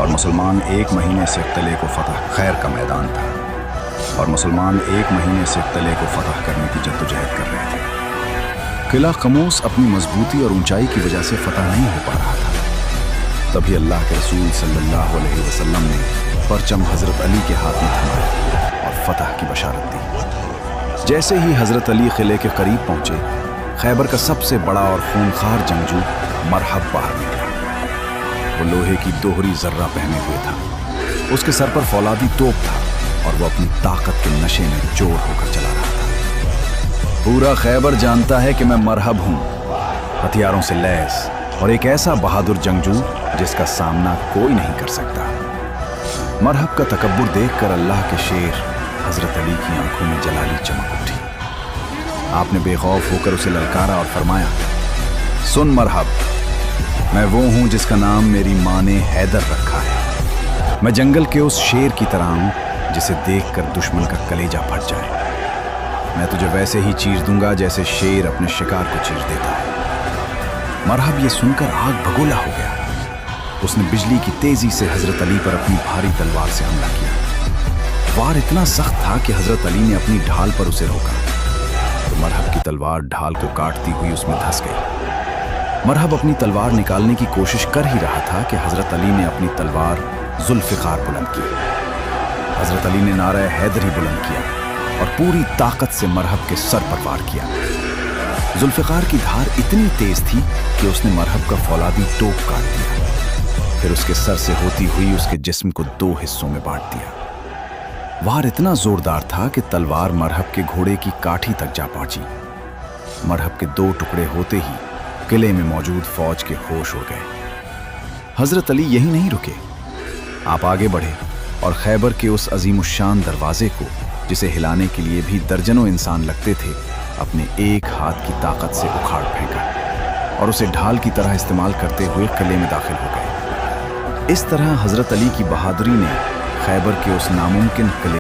और मुसलमान एक महीने से किले को फतह खैर का मैदान था और मुसलमान एक महीने से किले को फतह करने की जद्दोजहद कर रहे थे। किला खमूस अपनी मजबूती और ऊंचाई की वजह से फतह नहीं हो पा रहा था। तभी अल्लाह के रसूल सल्लल्लाहु अलैहि वसल्लम ने परचम हज़रत अली के हाथ में थमाया और फतह की बशारत दी। जैसे ही हज़रत अली किले के करीब पहुंचे, खैबर का सबसे बड़ा और खूनखार जंगजू मरहब बाहर निकला। वो लोहे की दोहरी जर्रा पहने हुए था, उसके सर पर फौलादी तोप था और वो अपनी ताकत के नशे में जोर होकर चला रहा था। पूरा खैबर जानता है कि मैं मरहब हूँ, हथियारों से लैस और एक ऐसा बहादुर जंगजू जिसका सामना कोई नहीं कर सकता। मरहब का तकब्बुर देखकर अल्लाह के शेर हजरत अली की आंखों में जलाली चमक उठी। आपने बेखौफ होकर उसे ललकारा और फरमाया, सुन मरहब, मैं वो हूं जिसका नाम मेरी माँ ने हैदर रखा है। मैं जंगल के उस शेर की तरह हूं जिसे देखकर दुश्मन का कलेजा फट जाए। मैं तुझे वैसे ही चीर दूंगा जैसे शेर अपने शिकार को चीर देता है। मरहब ये सुनकर आग भगोला हो गया। उसने बिजली की तेजी से हजरत अली पर अपनी भारी तलवार से हमला किया। वार इतना सख्त था कि हजरत अली ने अपनी ढाल पर उसे रोका तो मरहब की तलवार ढाल को काटती हुई उसमें धंस गई। मरहब अपनी तलवार निकालने की कोशिश कर ही रहा था कि हजरत अली ने अपनी तलवार जुल्फ़िकार बुलंद की। हजरत अली ने नारा हैदरी बुलंद किया और पूरी ताकत से मरहब के सर पर वार किया। जुल्फ़िकार की धार इतनी तेज थी कि उसने मरहब का फौलादी टोप काट दिया, फिर उसके सर से होती हुई उसके जिस्म को 2 हिस्सों में बांट दिया। वार इतना जोरदार था कि तलवार मरहब के घोड़े की काठी तक जा पहुंची। मरहब के 2 टुकड़े होते ही किले में मौजूद फौज के होश उड़ गए। हजरत अली यही नहीं रुके, आप आगे बढ़े और खैबर के उस अजीमुशान दरवाजे को, जिसे हिलाने के लिए भी दर्जनों इंसान लगते थे, अपने एक हाथ की ताकत से उखाड़ फेंका और उसे ढाल की तरह इस्तेमाल करते हुए किले में दाखिल हो गए। इस तरह हजरत अली की बहादुरी ने खैबर के उस नामुमकिन किले